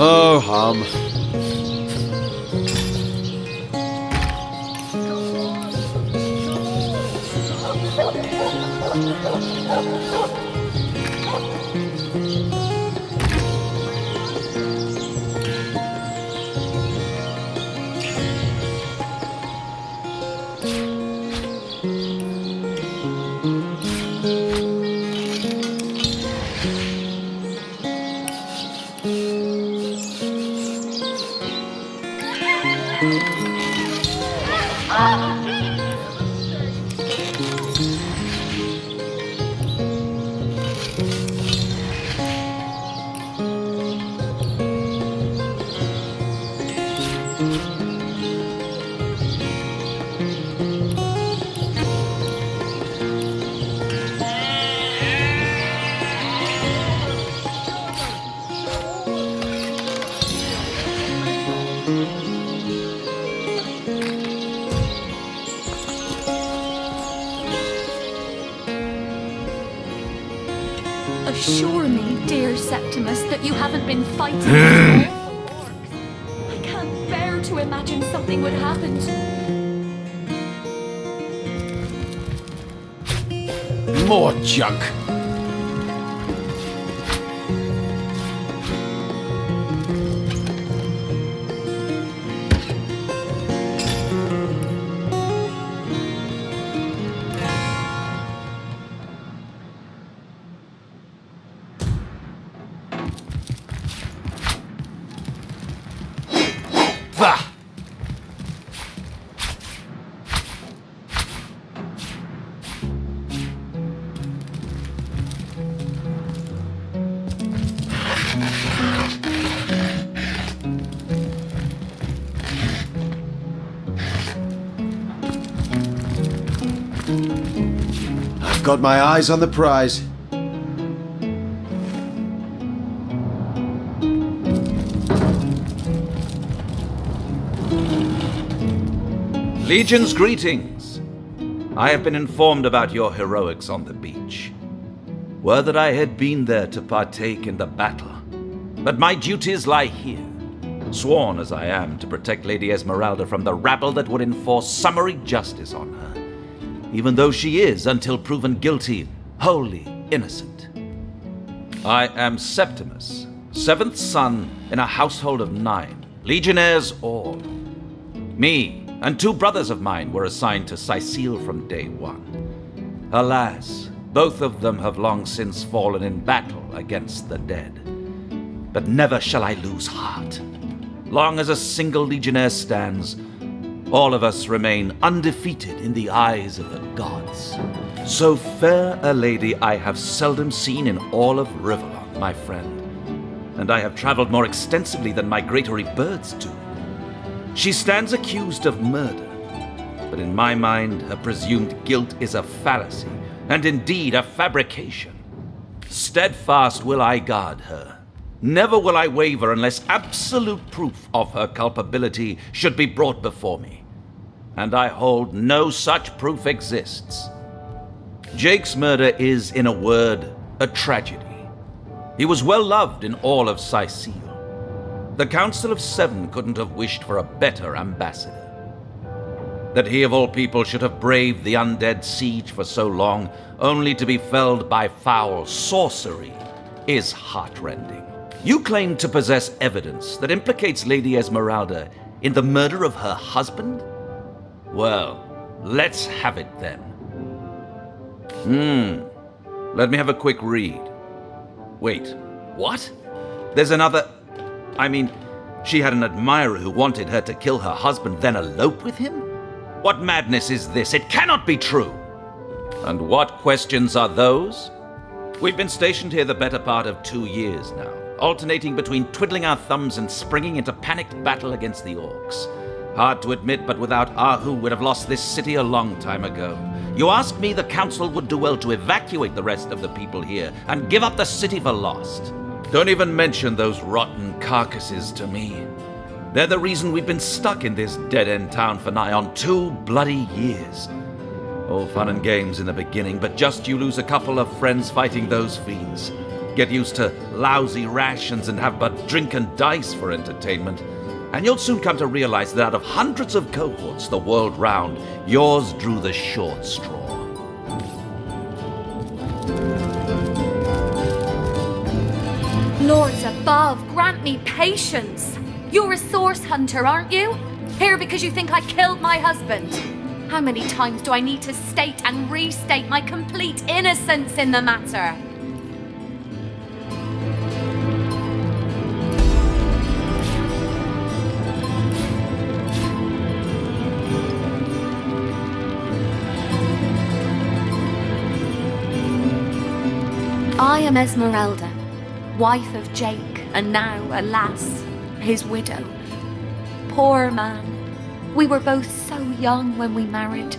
Oh, hum. Assure me, dear Septimus, that you haven't been fighting with awful orcs. I can't bear to imagine something would happen to... More junk. I've got my eyes on the prize. Legion's greetings. I have been informed about your heroics on the beach. Were that I had been there to partake in the battle. But my duties lie here, sworn as I am to protect Lady Esmeralda from the rabble that would enforce summary justice on her, even though she is, until proven guilty, wholly innocent. I am Septimus, seventh son in a household of 9, legionnaires all. Me and 2 brothers of mine were assigned to Cyseal from day 1. Alas, both of them have long since fallen in battle against the dead. But never shall I lose heart. Long as a single legionnaire stands, all of us remain undefeated in the eyes of the gods. So fair a lady I have seldom seen in all of Rivellon, my friend. And I have traveled more extensively than migratory birds do. She stands accused of murder, but in my mind, her presumed guilt is a fallacy, and indeed a fabrication. Steadfast will I guard her. Never will I waver unless absolute proof of her culpability should be brought before me. And I hold no such proof exists. Jake's murder is, in a word, a tragedy. He was well loved in all of Cyseal. The Council of 7 couldn't have wished for a better ambassador. That he of all people should have braved the undead siege for so long, only to be felled by foul sorcery, is heartrending. You claim to possess evidence that implicates Lady Esmeralda in the murder of her husband? Well, let's have it then. Let me have a quick read. Wait, what? There's another... she had an admirer who wanted her to kill her husband, then elope with him? What madness is this? It cannot be true! And what questions are those? We've been stationed here the better part of 2 years now, alternating between twiddling our thumbs and springing into panicked battle against the orcs. Hard to admit, but without Ahu, we'd have lost this city a long time ago. You ask me, the council would do well to evacuate the rest of the people here and give up the city for lost. Don't even mention those rotten carcasses to me. They're the reason we've been stuck in this dead-end town for nigh on 2 bloody years. All fun and games in the beginning, but just you lose a couple of friends fighting those fiends. Get used to lousy rations and have but drink and dice for entertainment. And you'll soon come to realize that out of hundreds of cohorts the world round, yours drew the short straw. Lords above, grant me patience. You're a source hunter, aren't you? Here because you think I killed my husband. How many times do I need to state and restate my complete innocence in the matter? I am Esmeralda, wife of Jake, and now, alas, his widow. Poor man. We were both so young when we married.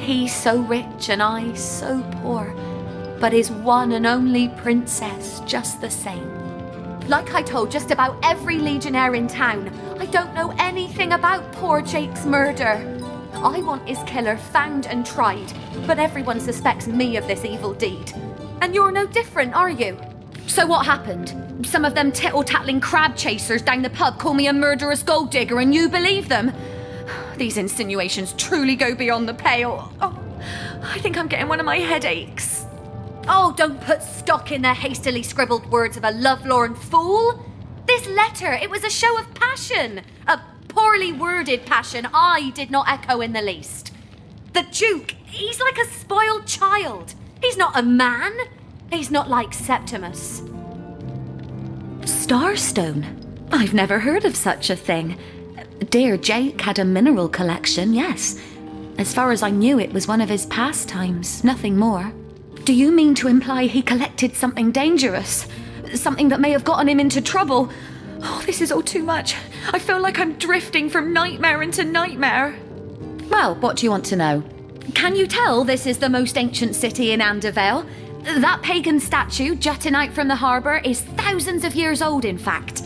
He so rich and I so poor, but his one and only princess just the same. Like I told just about every legionnaire in town, I don't know anything about poor Jake's murder. I want his killer found and tried, but everyone suspects me of this evil deed. And you're no different, are you? So what happened? Some of them tittle-tattling crab chasers down the pub call me a murderous gold digger and you believe them? These insinuations truly go beyond the pale. Oh, I think I'm getting one of my headaches. Oh, don't put stock in the hastily scribbled words of a lovelorn fool. This letter, it was a show of passion. A poorly worded passion I did not echo in the least. The Duke, he's like a spoiled child. He's not a man. He's not like Septimus. Starstone? I've never heard of such a thing. Dear Jake had a mineral collection, yes. As far as I knew, it was one of his pastimes, nothing more. Do you mean to imply he collected something dangerous? Something that may have gotten him into trouble? Oh, this is all too much. I feel like I'm drifting from nightmare into nightmare. Well, what do you want to know? Can you tell this is the most ancient city in Andervale? That pagan statue jutting out from the harbour is thousands of years old, in fact.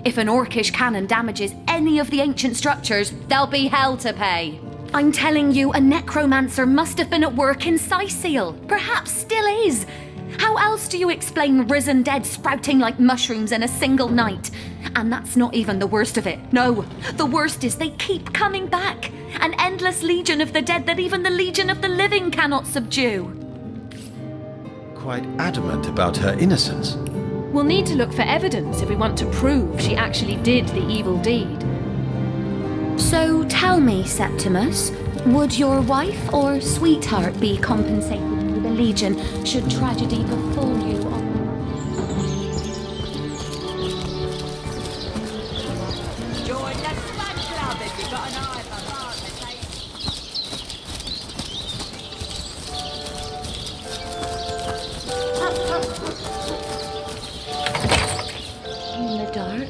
If an orcish cannon damages any of the ancient structures, there'll be hell to pay. I'm telling you, a necromancer must have been at work in Cyseal. Perhaps still is. How else do you explain risen dead sprouting like mushrooms in a single night? And that's not even the worst of it. No, the worst is they keep coming back. An endless legion of the dead that even the legion of the living cannot subdue. Quite adamant about her innocence. We'll need to look for evidence if we want to prove she actually did the evil deed. So tell me, Septimus, would your wife or sweetheart be compensated for the Legion should tragedy befall you on Join the Spud Club if you've got an eye for in the dark?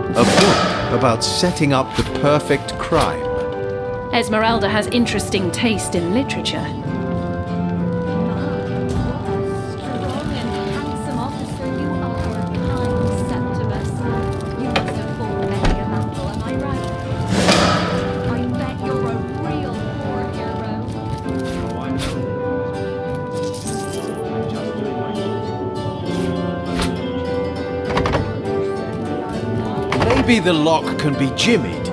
A book about setting up the perfect crime. Esmeralda has interesting taste in literature. Strong and handsome officer you are, kind Septimus. You must have fought many a battle, am I right? I bet you're a real war hero. Maybe the lock can be jimmied.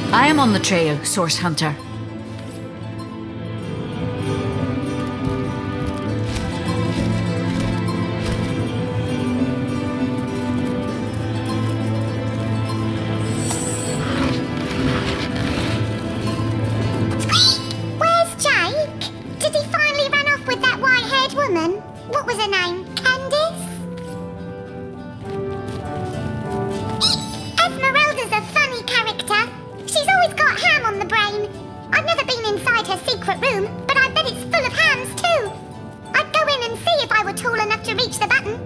I am on the trail, Source Hunter. Where's Jake? Did he finally run off with that white-haired woman? What was her name? Candice? Esmeralda's a funny character. She's always got ham on the brain. I've never been inside her secret room, but I bet it's full of hams too. I'd go in and see if I were tall enough to reach the button.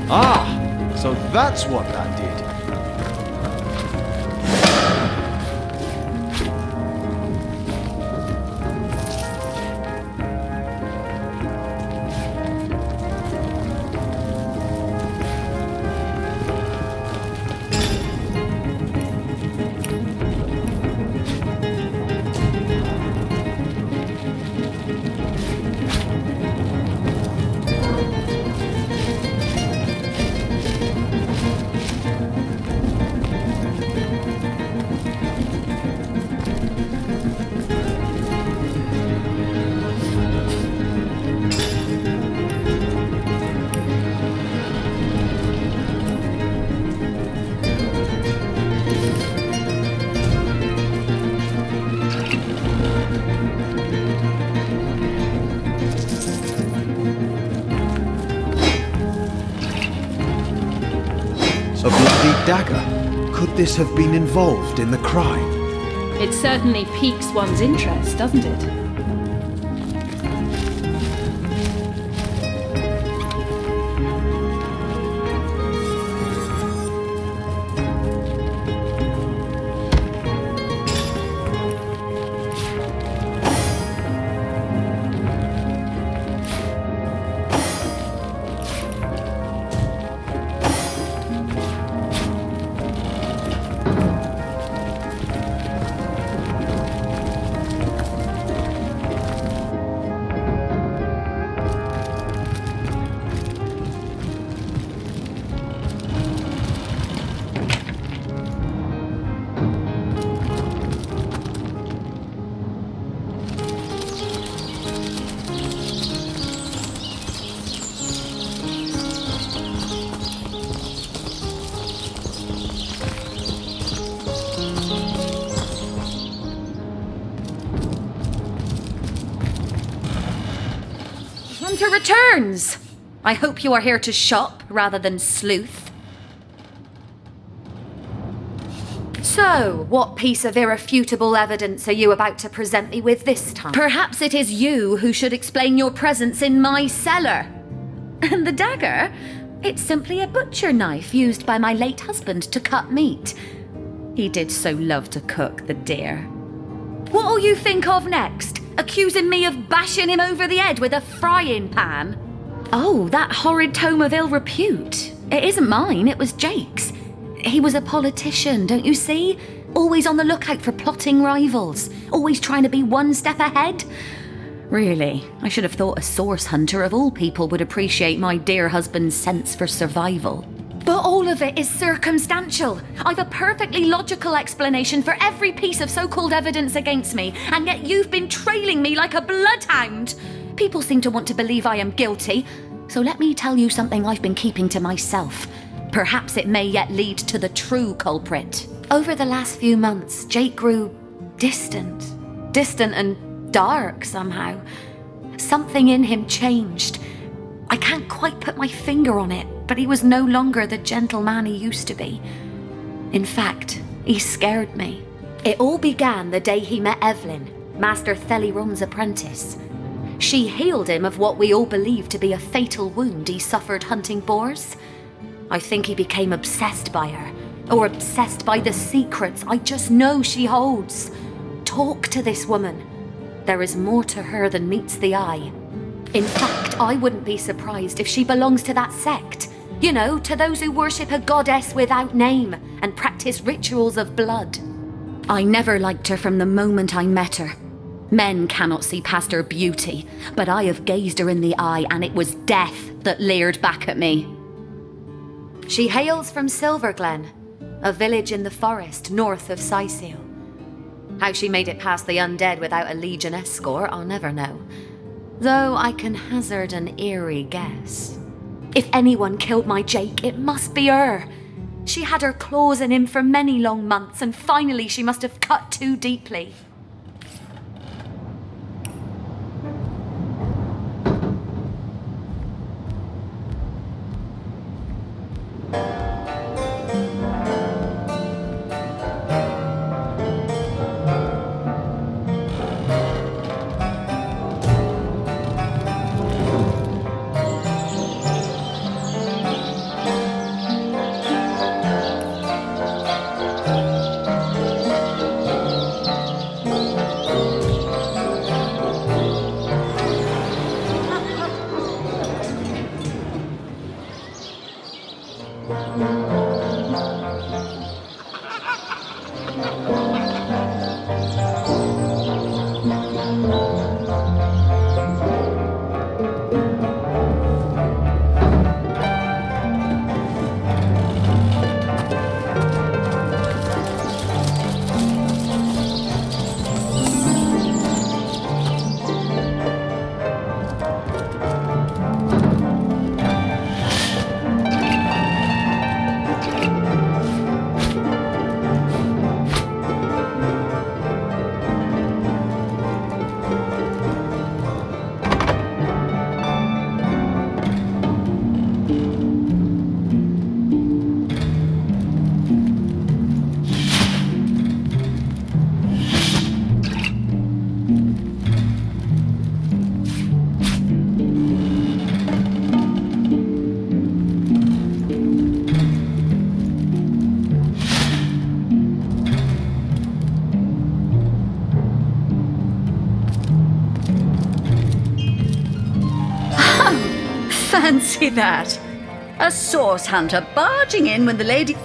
Ah, so that's what that did. A bloody dagger. Could this have been involved in the crime? It certainly piques one's interest, doesn't it? Hunter returns! I hope you are here to shop rather than sleuth. So, what piece of irrefutable evidence are you about to present me with this time? Perhaps it is you who should explain your presence in my cellar. And the dagger? It's simply a butcher knife used by my late husband to cut meat. He did so love to cook, the dear. What'll you think of next? Accusing me of bashing him over the head with a frying pan? Oh, that horrid tome of ill repute. It isn't mine, it was Jake's. He was a politician, don't you see? Always on the lookout for plotting rivals. Always trying to be one step ahead. Really, I should have thought a source hunter of all people would appreciate my dear husband's sense for survival. But all of it is circumstantial. I've a perfectly logical explanation for every piece of so-called evidence against me, and yet you've been trailing me like a bloodhound. People seem to want to believe I am guilty, so let me tell you something I've been keeping to myself. Perhaps it may yet lead to the true culprit. Over the last few months, Jake grew distant and dark somehow. Something in him changed. I can't quite put my finger on it, but he was no longer the gentleman he used to be. In fact, he scared me. It all began the day he met Evelyn, Master Theliron's apprentice. She healed him of what we all believe to be a fatal wound he suffered hunting boars. I think he became obsessed by her, or obsessed by the secrets I just know she holds. Talk to this woman. There is more to her than meets the eye. In fact, I wouldn't be surprised if she belongs to that sect. You know, to those who worship a goddess without name and practice rituals of blood. I never liked her from the moment I met her. Men cannot see past her beauty, but I have gazed her in the eye and it was death that leered back at me. She hails from Silverglen, a village in the forest north of Cyseal. How she made it past the undead without a legion escort, I'll never know. Though I can hazard an eerie guess. If anyone killed my Jake, it must be her. She had her claws in him for many long months, and finally she must have cut too deeply. Fancy that. A source hunter barging in when the lady...